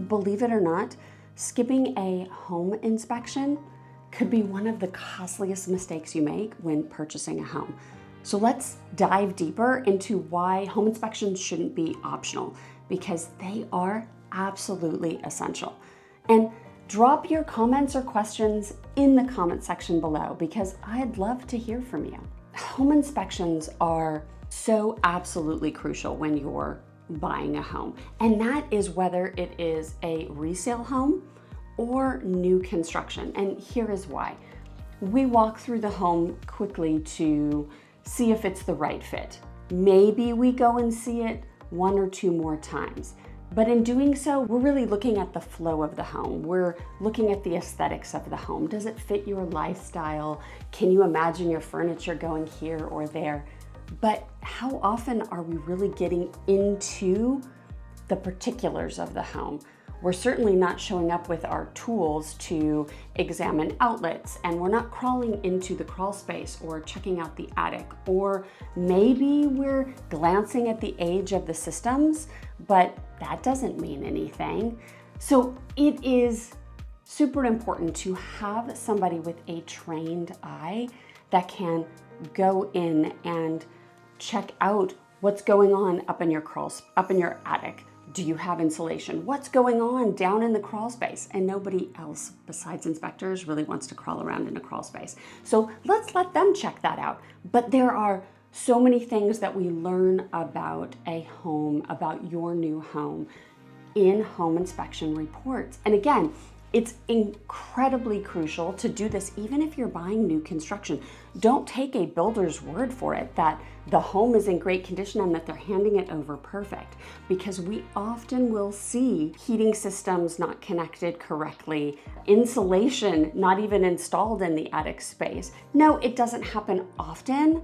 Believe it or not, skipping a home inspection could be one of the costliest mistakes you make when purchasing a home. So let's dive deeper into why home inspections shouldn't be optional, because they are absolutely essential. And drop your comments or questions in the comment section below, because I'd love to hear from you. Home inspections are so absolutely crucial when you're buying a home, and that is whether it is a resale home or new construction. And here is why. We walk through the home quickly to see if it's the right fit. Maybe we go and see it one or two more times. But in doing so, we're really looking at the flow of the home. We're looking at the aesthetics of the home. Does it fit your lifestyle? Can you imagine your furniture going here or there? But how often are we really getting into the particulars of the home? We're certainly not showing up with our tools to examine outlets, and we're not crawling into the crawl space or checking out the attic, or maybe we're glancing at the age of the systems, but that doesn't mean anything. So it is super important to have somebody with a trained eye that can go in and check out what's going on up in your attic. Do you have insulation? What's going on down in the crawl space? And nobody else besides inspectors really wants to crawl around in a crawl space. So let's let them check that out. But there are so many things that we learn about a home, about your new home, in home inspection reports. And again, it's incredibly crucial to do this even if you're buying new construction. Don't take a builder's word for it that the home is in great condition and that they're handing it over perfect, because we often will see heating systems not connected correctly, insulation not even installed in the attic space. No, it doesn't happen often,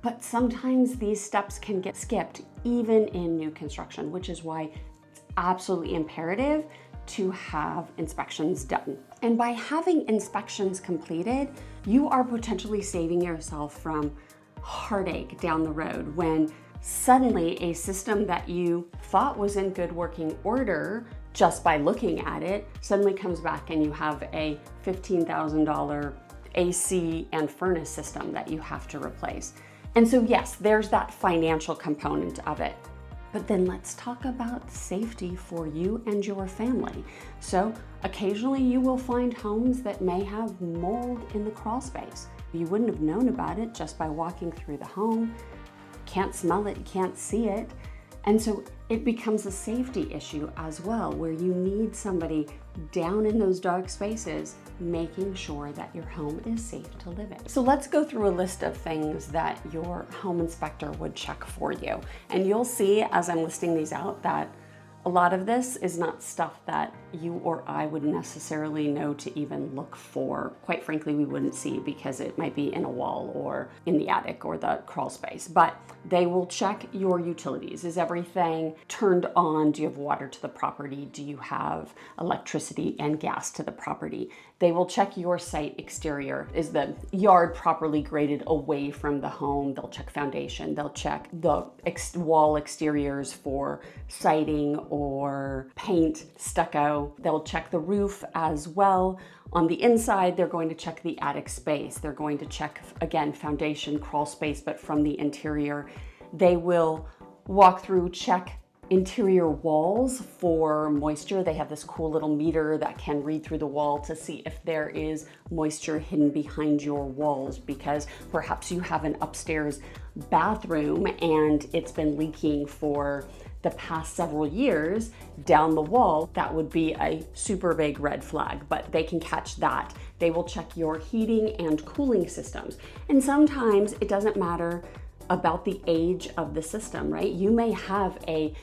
but sometimes these steps can get skipped even in new construction, which is why it's absolutely imperative to have inspections done. And by having inspections completed, you are potentially saving yourself from heartache down the road when suddenly a system that you thought was in good working order just by looking at it suddenly comes back and you have a $15,000 AC and furnace system that you have to replace. And so yes, there's that financial component of it. But then let's talk about safety for you and your family. So occasionally you will find homes that may have mold in the crawl space. You wouldn't have known about it just by walking through the home. Can't smell it, you can't see it. And so it becomes a safety issue as well, where you need somebody down in those dark spaces making sure that your home is safe to live in. So let's go through a list of things that your home inspector would check for you. And you'll see as I'm listing these out that a lot of this is not stuff that you or I would necessarily know to even look for. Quite frankly, we wouldn't see because it might be in a wall or in the attic or the crawl space. But they will check your utilities. Is everything turned on? Do you have water to the property? Do you have electricity and gas to the property? They will check your site exterior. Is the yard properly graded away from the home? They'll check foundation. They'll check the wall exteriors for siding or paint, stucco. They'll check the roof as well. On the inside, they're going to check the attic space. They're going to check, again, foundation, crawl space, but from the interior. They will walk through, check interior walls for moisture. They have this cool little meter that can read through the wall to see if there is moisture hidden behind your walls, because perhaps you have an upstairs bathroom and it's been leaking for the past several years down the wall. That would be a super big red flag, but they can catch that. They will check your heating and cooling systems. And sometimes it doesn't matter about the age of the system, right? You may have a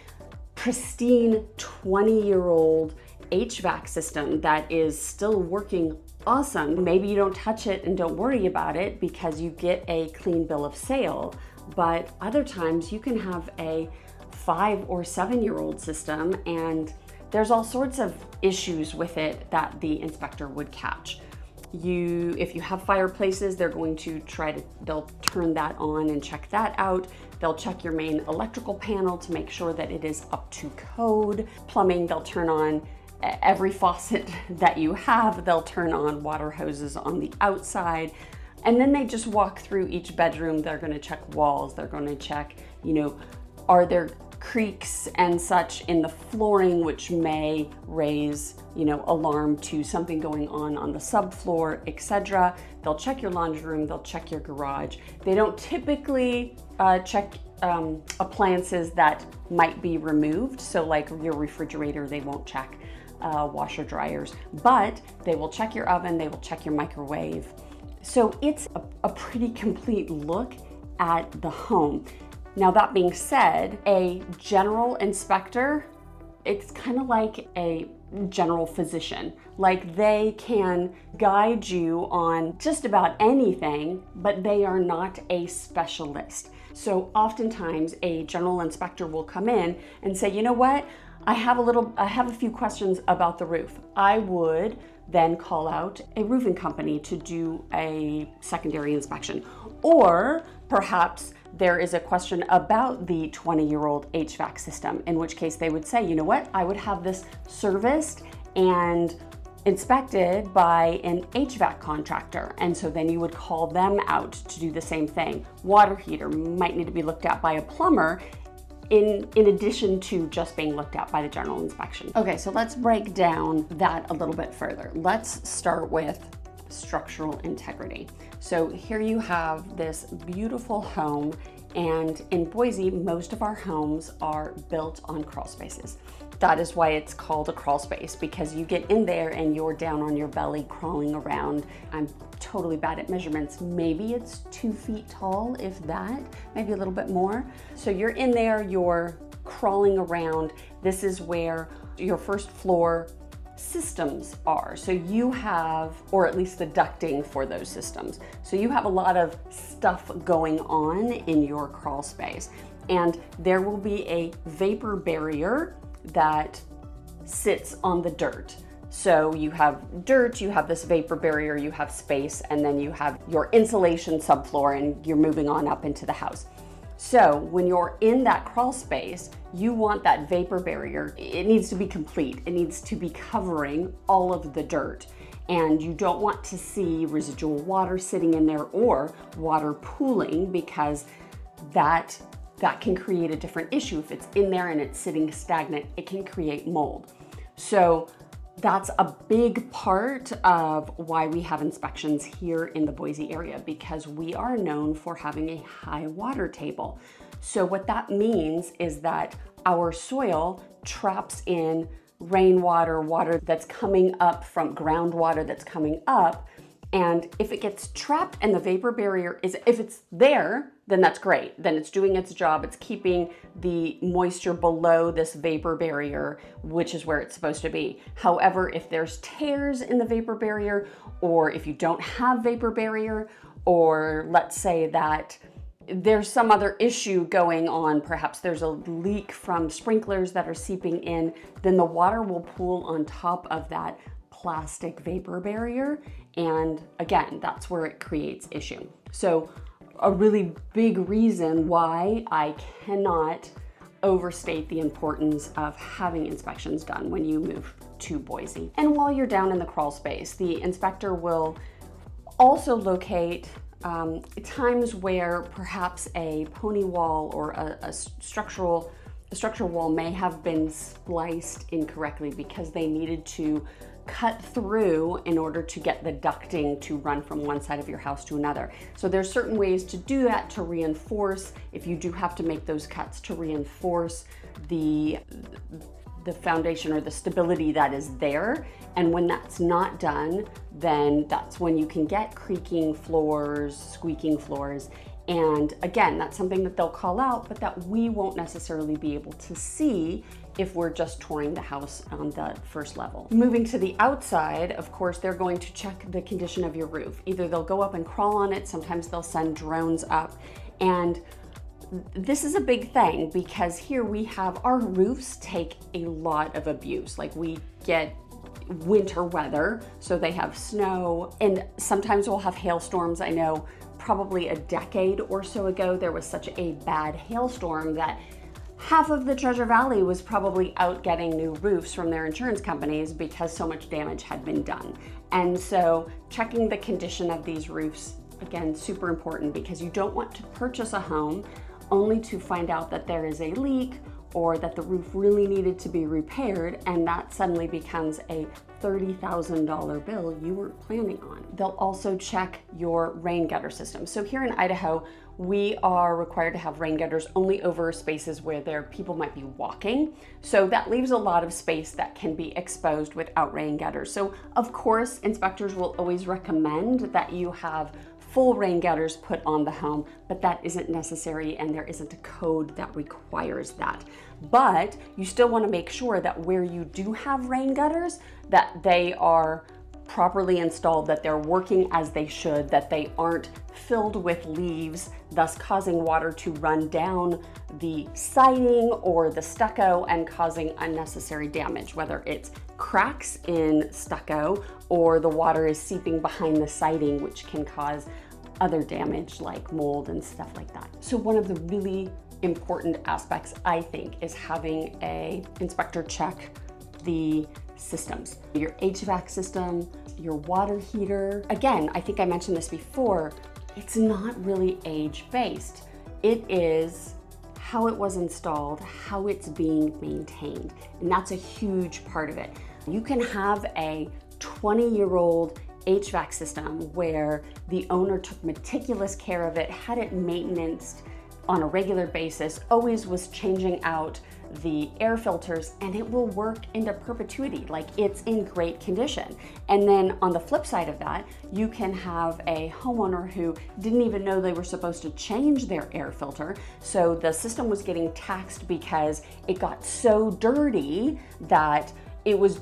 pristine 20-year-old HVAC system that is still working awesome. Maybe you don't touch it and don't worry about it because you get a clean bill of sale, but other times you can have a 5 or 7-year-old system and there's all sorts of issues with it that the inspector would catch. If you have fireplaces, they'll turn that on and check that out. They'll check your main electrical panel to make sure that it is up to code. Plumbing, they'll turn on every faucet that you have. They'll turn on water hoses on the outside. And then they just walk through each bedroom. They're gonna check walls. They're gonna check, are there creaks and such in the flooring, which may raise, alarm to something going on the subfloor, etc. They'll check your laundry room, they'll check your garage. They don't typically check appliances that might be removed. So like your refrigerator, they won't check washer dryers, but they will check your oven, they will check your microwave. So it's a pretty complete look at the home. Now that being said, a general inspector, it's kind of like a general physician. Like they can guide you on just about anything, but they are not a specialist. So oftentimes a general inspector will come in and say, you know what? I have a few questions about the roof. I would then call out a roofing company to do a secondary inspection. Or perhaps there is a question about the 20-year-old HVAC system, in which case they would say, you know what, I would have this serviced and inspected by an HVAC contractor. And so then you would call them out to do the same thing. Water heater might need to be looked at by a plumber in addition to just being looked at by the general inspection. Okay, so let's break down that a little bit further. Let's start with structural integrity. So here you have this beautiful home, and in Boise, most of our homes are built on crawl spaces. That is why it's called a crawl space, because you get in there and you're down on your belly crawling around. I'm totally bad at measurements. Maybe it's 2 feet tall, if that, maybe a little bit more. So you're in there, you're crawling around. This is where your first floor systems are. So you have, or at least the ducting for those systems. So you have a lot of stuff going on in your crawl space. And there will be a vapor barrier that sits on the dirt. So you have dirt, you have this vapor barrier, you have space, and then you have your insulation subfloor, and you're moving on up into the house. So when you're in that crawl space, you want that vapor barrier, it needs to be complete. It needs to be covering all of the dirt. And you don't want to see residual water sitting in there or water pooling, because that can create a different issue. If it's in there and it's sitting stagnant, it can create mold. So that's a big part of why we have inspections here in the Boise area, because we are known for having a high water table. So what that means is that our soil traps in rainwater, water that's coming up from groundwater that's coming up. And if it gets trapped and the vapor barrier if it's there, then that's great. Then it's doing its job. It's keeping the moisture below this vapor barrier, which is where it's supposed to be. However, if there's tears in the vapor barrier, or if you don't have vapor barrier, or let's say that there's some other issue going on, perhaps there's a leak from sprinklers that are seeping in, then the water will pool on top of that plastic vapor barrier. And again, that's where it creates issue. So a really big reason why I cannot overstate the importance of having inspections done when you move to Boise. And while you're down in the crawl space, the inspector will also locate times where perhaps a pony wall or a structural wall may have been spliced incorrectly because they needed to cut through in order to get the ducting to run from one side of your house to another. So there's certain ways to do that, to reinforce, if you do have to make those cuts, to reinforce the foundation or the stability that is there. And when that's not done, then that's when you can get creaking floors, squeaking floors. And again, that's something that they'll call out, but that we won't necessarily be able to see if we're just touring the house on the first level. Moving to the outside, of course, they're going to check the condition of your roof. Either they'll go up and crawl on it, sometimes they'll send drones up. And this is a big thing, because here we have, our roofs take a lot of abuse. Like we get winter weather, so they have snow, and sometimes we'll have hailstorms. I know probably a decade or so ago, there was such a bad hailstorm that half of the Treasure Valley was probably out getting new roofs from their insurance companies because so much damage had been done. And so checking the condition of these roofs, again, super important, because you don't want to purchase a home only to find out that there is a leak or that the roof really needed to be repaired, and that suddenly becomes a $30,000 bill you weren't planning on. They'll also check your rain gutter system. So here in Idaho, we are required to have rain gutters only over spaces where people might be walking. So that leaves a lot of space that can be exposed without rain gutters. So of course, inspectors will always recommend that you have full rain gutters put on the home, but that isn't necessary, and there isn't a code that requires that. But you still want to make sure that where you do have rain gutters, that they are properly installed, that they're working as they should, that they aren't filled with leaves, thus causing water to run down the siding or the stucco and causing unnecessary damage, whether it's cracks in stucco or the water is seeping behind the siding, which can cause other damage like mold and stuff like that. So one of the really important aspects, I think, is having an inspector check the systems. Your HVAC system, your water heater. Again, I think I mentioned this before, it's not really age-based. It is how it was installed, how it's being maintained, and that's a huge part of it. You can have a 20-year-old HVAC system where the owner took meticulous care of it, had it maintained on a regular basis, always was changing out the air filters, and it will work into perpetuity, like it's in great condition. And then on the flip side of that, you can have a homeowner who didn't even know they were supposed to change their air filter, so the system was getting taxed because it got so dirty that it was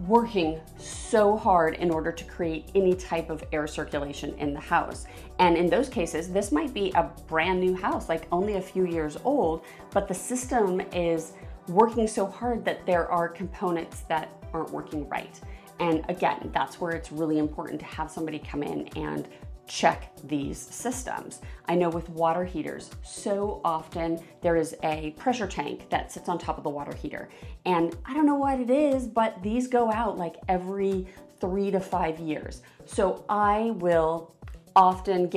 working so hard in order to create any type of air circulation in the house. And in those cases, this might be a brand new house, like only a few years old, but the system is working so hard that there are components that aren't working right. And again, that's where it's really important to have somebody come in and check these systems. I know with water heaters, so often there is a pressure tank that sits on top of the water heater. And I don't know what it is, but these go out like every 3 to 5 years. So I will often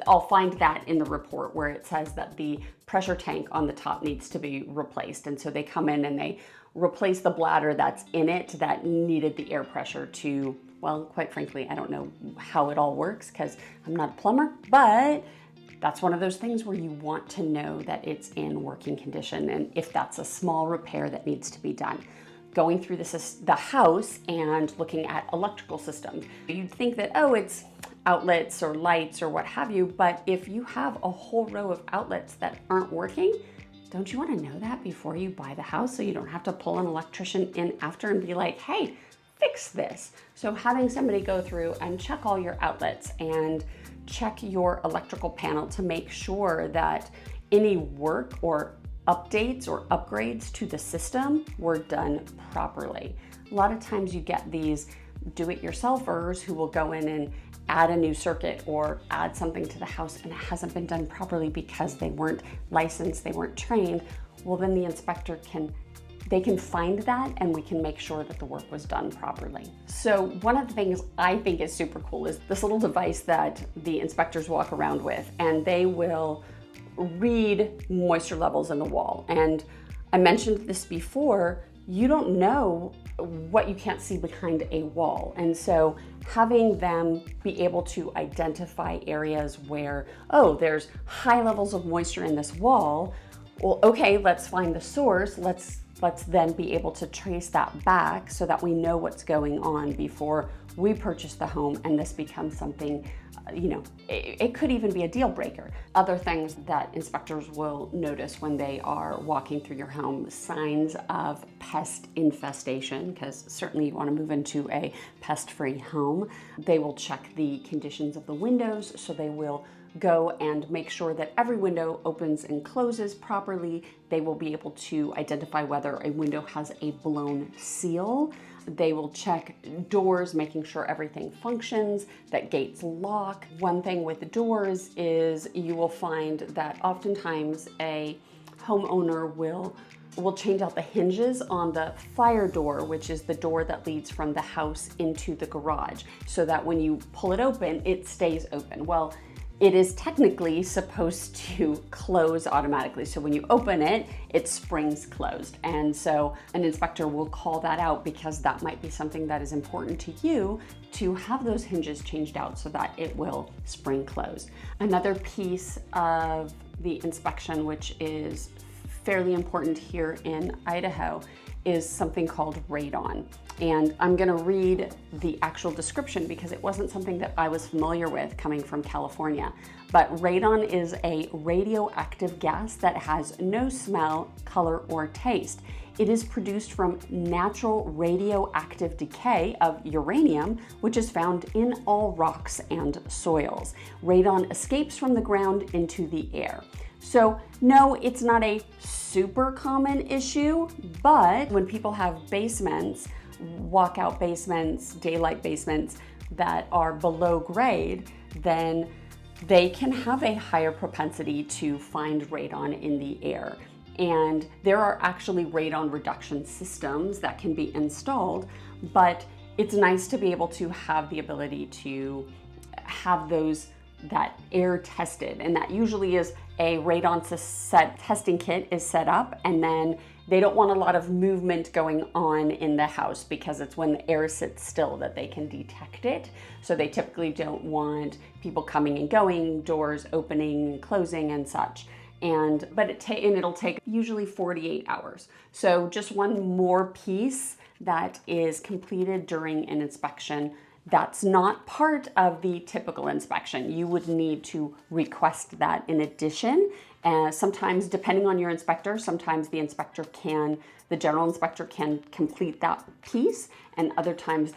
I'll find that in the report where it says that the pressure tank on the top needs to be replaced. And so they come in and they replace the bladder that's in it that needed the air pressure to, well, quite frankly, I don't know how it all works because I'm not a plumber, but that's one of those things where you want to know that it's in working condition, and if that's a small repair that needs to be done. Going through the house and looking at electrical systems, you'd think that, oh, it's outlets or lights or what have you, but if you have a whole row of outlets that aren't working, don't you want to know that before you buy the house so you don't have to pull an electrician in after and be like, hey, fix this? So having somebody go through and check all your outlets and check your electrical panel to make sure that any work or updates or upgrades to the system were done properly. A lot of times you get these do-it-yourselfers who will go in and add a new circuit or add something to the house and it hasn't been done properly because they weren't licensed, they weren't trained. Well, then the inspector can find that and we can make sure that the work was done properly. So one of the things I think is super cool is this little device that the inspectors walk around with, and they will read moisture levels in the wall. And I mentioned this before, you don't know what you can't see behind a wall. And so having them be able to identify areas where, oh, there's high levels of moisture in this wall. Well, okay, let's find the source. Let's then be able to trace that back so that we know what's going on before we purchase the home and this becomes something, it could even be a deal breaker. Other things that inspectors will notice when they are walking through your home, signs of pest infestation, because certainly you want to move into a pest-free home. They will check the conditions of the windows, so they will go and make sure that every window opens and closes properly. They will be able to identify whether a window has a blown seal. They will check doors, making sure everything functions, that gates lock. One thing with the doors is you will find that oftentimes a homeowner will change out the hinges on the fire door, which is the door that leads from the house into the garage, so that when you pull it open, it stays open. Well, it is technically supposed to close automatically. So when you open it, it springs closed. And so an inspector will call that out because that might be something that is important to you to have those hinges changed out so that it will spring closed. Another piece of the inspection, which is fairly important here in Idaho, is something called radon. And I'm gonna read the actual description because it wasn't something that I was familiar with coming from California. But radon is a radioactive gas that has no smell, color, or taste. It is produced from natural radioactive decay of uranium, which is found in all rocks and soils. Radon escapes from the ground into the air. So no, it's not a super common issue, but when people have basements, walkout basements, daylight basements that are below grade, then they can have a higher propensity to find radon in the air. And there are actually radon reduction systems that can be installed, but it's nice to be able to have the ability to have that air tested, and that usually is a radon testing kit is set up, and then they don't want a lot of movement going on in the house because it's when the air sits still that they can detect it. So they typically don't want people coming and going, doors opening, closing, and such. But it'll take usually 48 hours. So just one more piece that is completed during an inspection that's not part of the typical inspection. You would need to request that in addition. Sometimes, depending on your inspector, sometimes the general inspector can complete that piece, and other times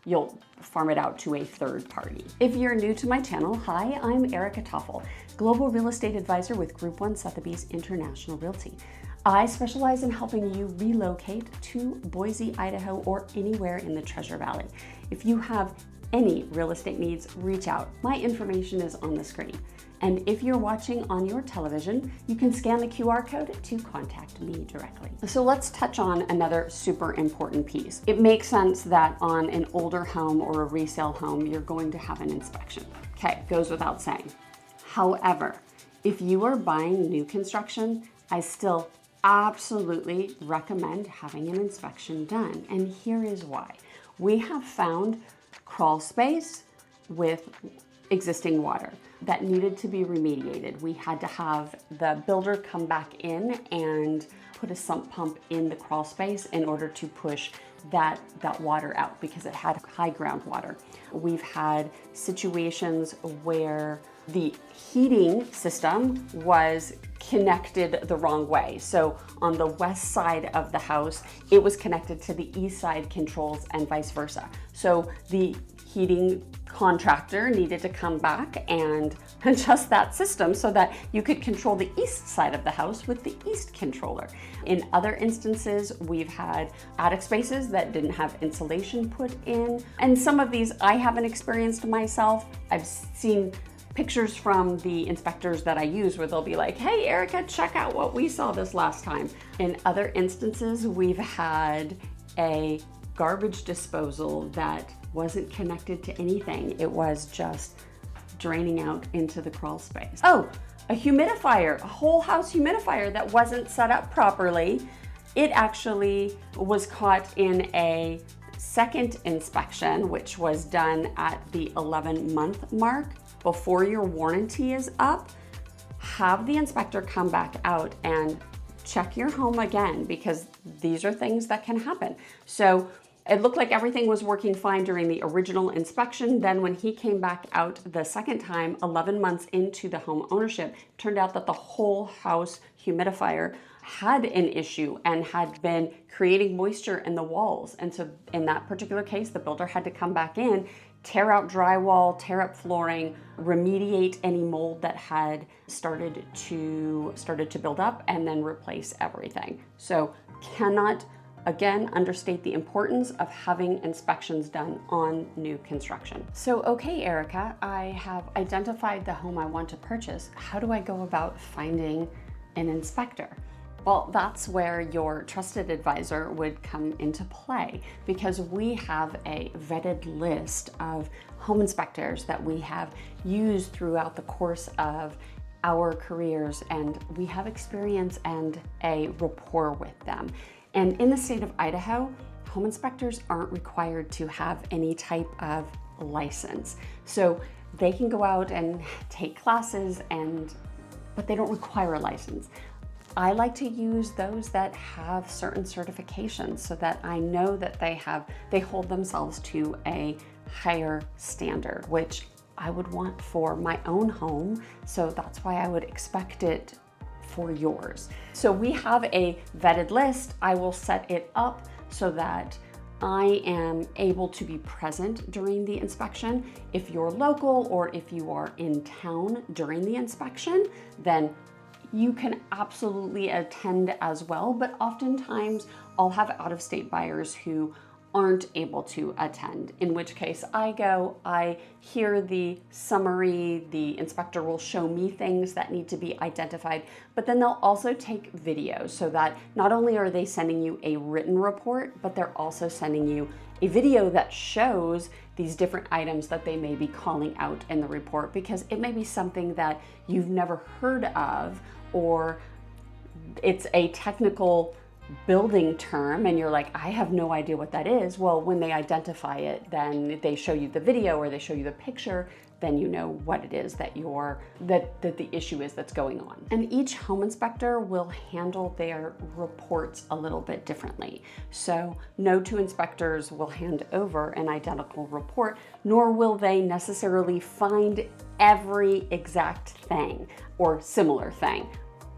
you'll farm it out to a third party. If you're new to my channel, hi, I'm Erica Toffel, Global Real Estate Advisor with Group 1 Sotheby's International Realty. I specialize in helping you relocate to Boise, Idaho, or anywhere in the Treasure Valley. If you have any real estate needs, reach out. My information is on the screen. And if you're watching on your television, you can scan the QR code to contact me directly. So let's touch on another super important piece. It makes sense that on an older home or a resale home, you're going to have an inspection. Okay, goes without saying. However, if you are buying new construction, I still absolutely recommend having an inspection done. And here is why. We have found crawl space with existing water that needed to be remediated. We had to have the builder come back in and put a sump pump in the crawl space in order to push that water out because it had high groundwater. We've had situations where the heating system was connected the wrong way. So on the west side of the house, it was connected to the east side controls and vice versa. So the heating contractor needed to come back and adjust that system so that you could control the east side of the house with the east controller. In other instances, we've had attic spaces that didn't have insulation put in. And some of these I haven't experienced myself. I've seen pictures from the inspectors that I use where they'll be like, hey, Erica, check out what we saw this last time. In other instances, we've had a garbage disposal that wasn't connected to anything. It was just draining out into the crawl space. Oh, a humidifier, a whole house humidifier that wasn't set up properly. It actually was caught in a second inspection, which was done at the 11-month mark. Before your warranty is up, have the inspector come back out and check your home again, because these are things that can happen. So it looked like everything was working fine during the original inspection. Then when he came back out the second time, 11 months into the home ownership, turned out that the whole house humidifier had an issue and had been creating moisture in the walls. And so in that particular case, the builder had to come back in, tear out drywall, tear up flooring, remediate any mold that had started to build up, and then replace everything. So cannot, again, understate the importance of having inspections done on new construction. So, okay, Erica, I have identified the home I want to purchase. How do I go about finding an inspector? Well, that's where your trusted advisor would come into play, because we have a vetted list of home inspectors that we have used throughout the course of our careers, and we have experience and a rapport with them. And in the state of Idaho, home inspectors aren't required to have any type of license. So they can go out and take classes, but they don't require a license. I like to use those that have certain certifications so that I know that they hold themselves to a higher standard, which I would want for my own home. So that's why I would expect it for yours. So we have a vetted list. I will set it up so that I am able to be present during the inspection. If you're local or if you are in town during the inspection, then you can absolutely attend as well, but oftentimes I'll have out-of-state buyers who aren't able to attend, in which case I go, I hear the summary, the inspector will show me things that need to be identified, but then they'll also take videos so that not only are they sending you a written report, but they're also sending you a video that shows these different items that they may be calling out in the report, because it may be something that you've never heard of, or it's a technical building term and you're like, I have no idea what that is. Well, when they identify it, then they show you the video or they show you the picture, then you know what it is that the issue is that's going on. And each home inspector will handle their reports a little bit differently. So no two inspectors will hand over an identical report, nor will they necessarily find every exact thing or similar thing.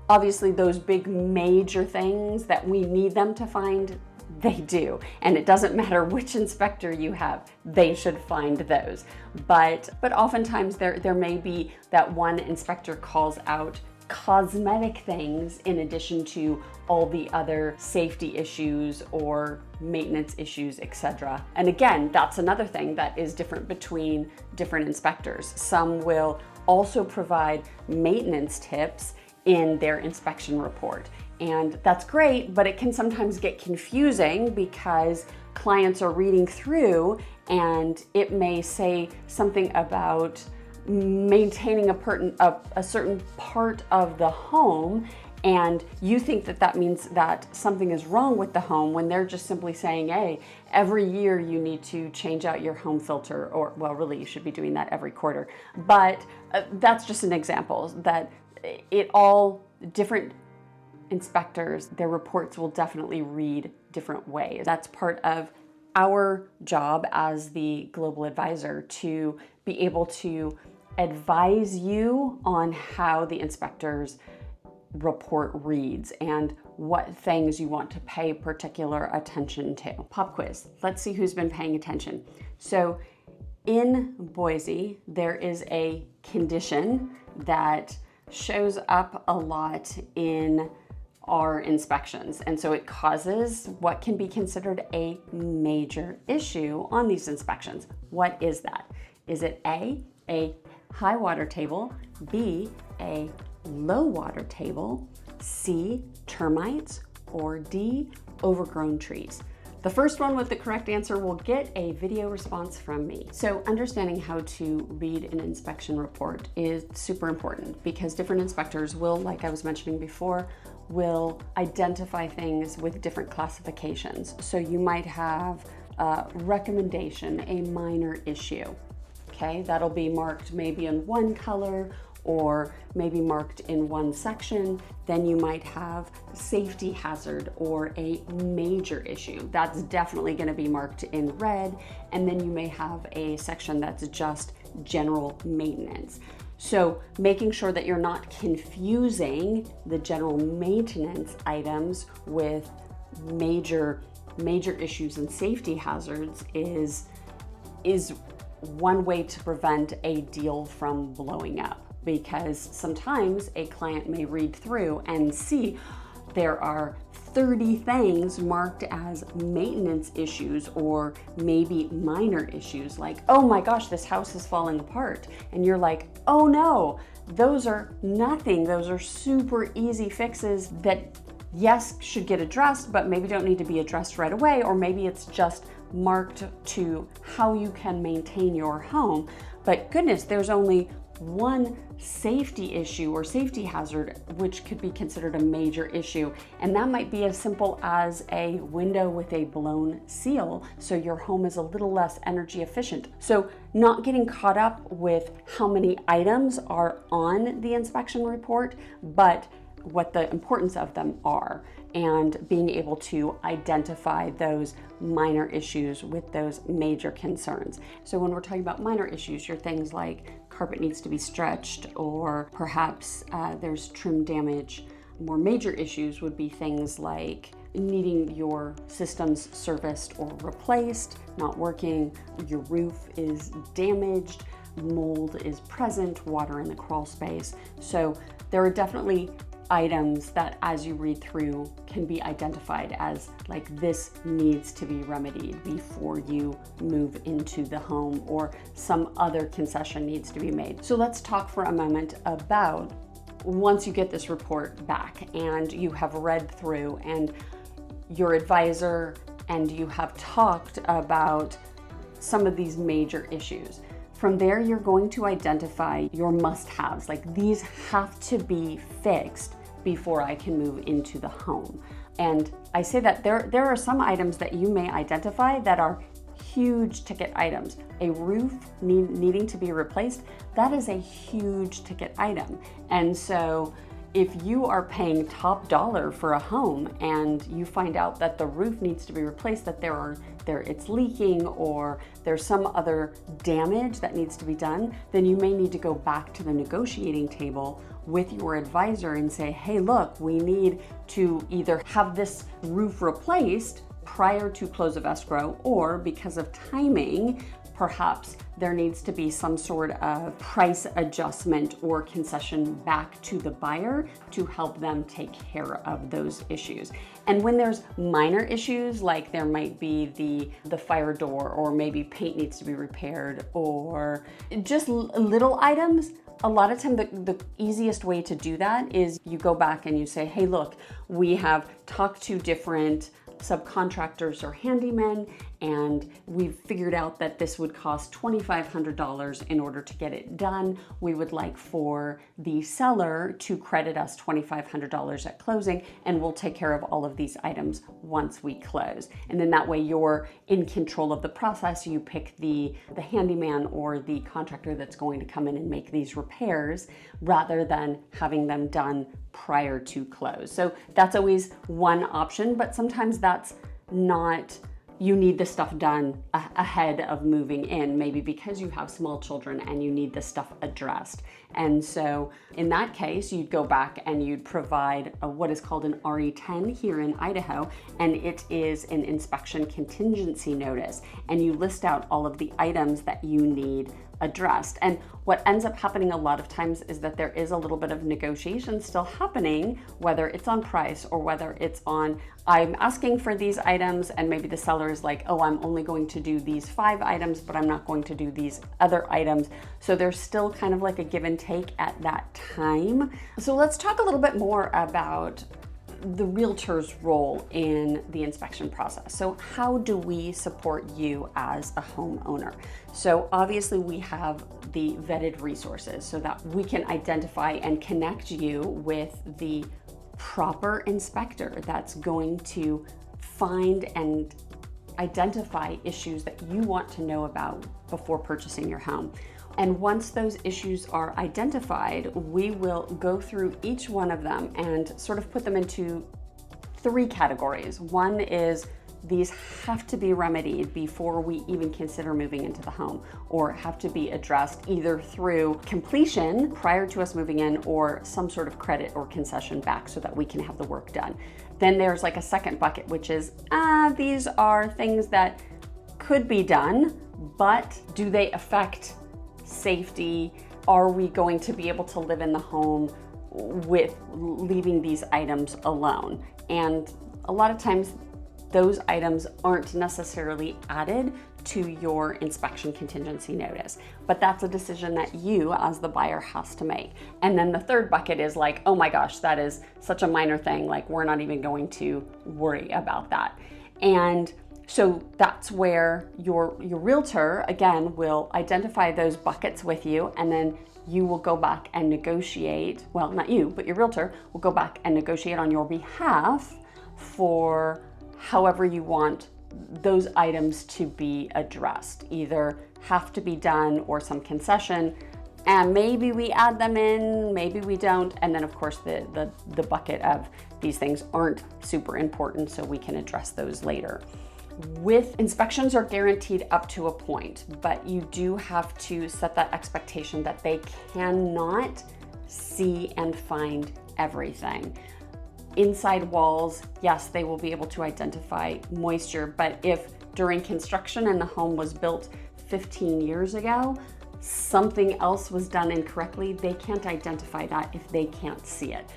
Obviously, those big major things that we need them to find, they do. And it doesn't matter which inspector you have, they should find those. But oftentimes there may be that one inspector calls out cosmetic things in addition to all the other safety issues or maintenance issues, etc. And again, that's another thing that is different between different inspectors. Some will also provide maintenance tips in their inspection report. And that's great, but it can sometimes get confusing because clients are reading through and it may say something about maintaining a certain part of the home, and you think that means that something is wrong with the home, when they're just simply saying, hey, every year you need to change out your home filter, or well, really you should be doing that every quarter. But that's just an example that different inspectors, their reports will definitely read different ways. That's part of our job as the global advisor, to be able to advise you on how the inspector's report reads and what things you want to pay particular attention to. Pop quiz. Let's see who's been paying attention. So in Boise, there is a condition that shows up a lot in our inspections. And so it causes what can be considered a major issue on these inspections. What is that? Is it A, high water table, B, a low water table, C, termites, or D, overgrown trees? The first one with the correct answer will get a video response from me. So understanding how to read an inspection report is super important, because different inspectors will, like I was mentioning before, will identify things with different classifications. So you might have a recommendation, a minor issue. Okay, that'll be marked maybe in one color or maybe marked in one section. Then you might have safety hazard or a major issue. That's definitely going to be marked in red. And then you may have a section that's just general maintenance. So making sure that you're not confusing the general maintenance items with major issues and safety hazards is one way to prevent a deal from blowing up. Because sometimes a client may read through and see there are 30 things marked as maintenance issues or maybe minor issues, like, oh my gosh, this house is falling apart. And you're like, oh no, those are nothing. Those are super easy fixes that, yes, should get addressed, but maybe don't need to be addressed right away, or maybe it's just marked to how you can maintain your home. But goodness, there's only one safety issue or safety hazard which could be considered a major issue, and that might be as simple as a window with a blown seal, so your home is a little less energy efficient. So not getting caught up with how many items are on the inspection report, but what the importance of them are, and being able to identify those minor issues with those major concerns. So when we're talking about minor issues, your things like carpet needs to be stretched, or perhaps there's trim damage. More major issues would be things like needing your systems serviced or replaced, not working, your roof is damaged, mold is present, water in the crawl space. So there are definitely items that, as you read through, can be identified as like, this needs to be remedied before you move into the home, or some other concession needs to be made. So let's talk for a moment about once you get this report back and you have read through and your advisor and you have talked about some of these major issues. From there, you're going to identify your must-haves, like these have to be fixed before I can move into the home. And I say that there are some items that you may identify that are huge ticket items. A roof needing to be replaced, that is a huge ticket item. And so if you are paying top dollar for a home and you find out that the roof needs to be replaced, that it's leaking, or there's some other damage that needs to be done, then you may need to go back to the negotiating table with your advisor and say, hey, look, we need to either have this roof replaced prior to close of escrow, or because of timing, perhaps there needs to be some sort of price adjustment or concession back to the buyer to help them take care of those issues. And when there's minor issues, like there might be the fire door, or maybe paint needs to be repaired, or just little items, a lot of time the easiest way to do that is you go back and you say, hey, look, we have talked to different subcontractors or handymen, and we've figured out that this would cost $2,500 in order to get it done. We would like for the seller to credit us $2,500 at closing, and we'll take care of all of these items once we close. And then that way you're in control of the process. You pick the handyman or the contractor that's going to come in and make these repairs, rather than having them done prior to close. So that's always one option, but sometimes that's not, you need this stuff done ahead of moving in, maybe because you have small children and you need this stuff addressed. And so in that case, you'd go back and you'd provide what is called an RE10 here in Idaho, and it is an inspection contingency notice. And you list out all of the items that you need addressed. And what ends up happening a lot of times is that there is a little bit of negotiation still happening, whether it's on price or whether it's on, I'm asking for these items, and maybe the seller is like, oh, I'm only going to do these 5 items, but I'm not going to do these other items. So there's still kind of like a give and take at that time. So let's talk a little bit more about the realtor's role in the inspection process. So how do we support you as a homeowner? So obviously we have the vetted resources so that we can identify and connect you with the proper inspector that's going to find and identify issues that you want to know about before purchasing your home. And once those issues are identified, we will go through each one of them and sort of put them into 3 categories. One is these have to be remedied before we even consider moving into the home, or have to be addressed either through completion prior to us moving in or some sort of credit or concession back so that we can have the work done. Then there's like a second bucket, which is, these are things that could be done, but do they affect safety? Are we going to be able to live in the home with leaving these items alone? And a lot of times those items aren't necessarily added to your inspection contingency notice, but that's a decision that you as the buyer has to make. And then the third bucket is like, oh my gosh, that is such a minor thing, like we're not even going to worry about that. And so that's where your realtor, again, will identify those buckets with you, and then you will go back and negotiate, well, not you, but your realtor will go back and negotiate on your behalf for however you want those items to be addressed. Either have to be done or some concession, and maybe we add them in, maybe we don't. And then of course the bucket of these things aren't super important, so we can address those later. With inspections are guaranteed up to a point, but you do have to set that expectation that they cannot see and find everything. Inside walls, yes, they will be able to identify moisture, but if during construction and the home was built 15 years ago, something else was done incorrectly, they can't identify that if they can't see it.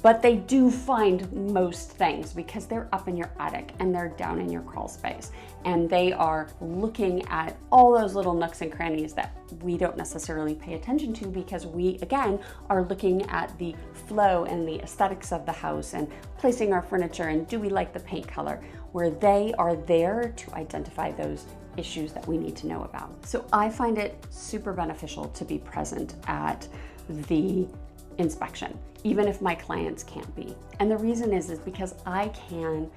But they do find most things because they're up in your attic and they're down in your crawl space, and they are looking at all those little nooks and crannies that we don't necessarily pay attention to because we, again, are looking at the flow and the aesthetics of the house and placing our furniture and do we like the paint color, where they are there to identify those issues that we need to know about. So I find it super beneficial to be present at the inspection, even if my clients can't be. And the reason is because I can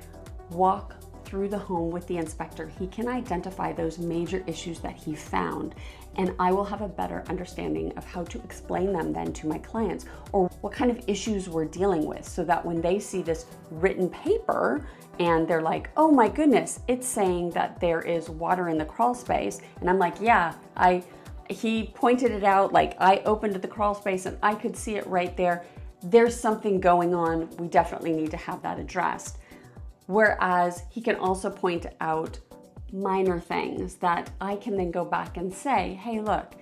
walk through the home with the inspector. He can identify those major issues that he found, and I will have a better understanding of how to explain them then to my clients, or what kind of issues we're dealing with, so that when they see this written paper and they're like, oh my goodness, it's saying that there is water in the crawl space. And I'm like, yeah, he pointed it out, like I opened the crawl space and I could see it right there. There's something going on. We definitely need to have that addressed. Whereas he can also point out minor things that I can then go back and say, hey, look,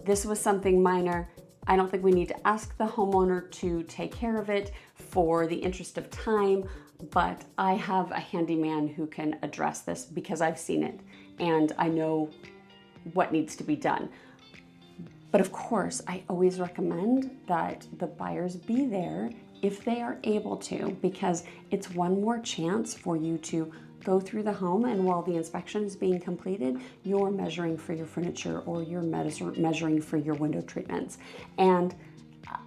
this was something minor. I don't think we need to ask the homeowner to take care of it for the interest of time, but I have a handyman who can address this because I've seen it and I know what needs to be done. But of course, I always recommend that the buyers be there if they are able to, because it's one more chance for you to go through the home, and while the inspection is being completed, you're measuring for your furniture or you're measuring for your window treatments. And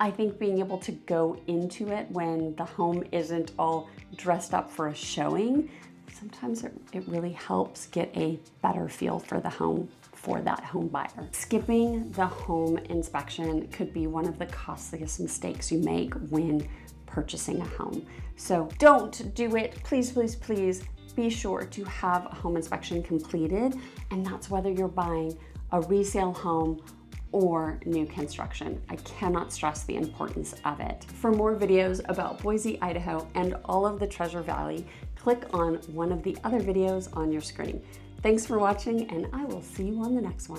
I think being able to go into it when the home isn't all dressed up for a showing, sometimes it really helps get a better feel for the home for that home buyer. Skipping the home inspection could be one of the costliest mistakes you make when purchasing a home. So don't do it. Please, please, please be sure to have a home inspection completed, and that's whether you're buying a resale home or new construction. I cannot stress the importance of it. For more videos about Boise, Idaho, and all of the Treasure Valley, click on one of the other videos on your screen. Thanks for watching, and I will see you on the next one.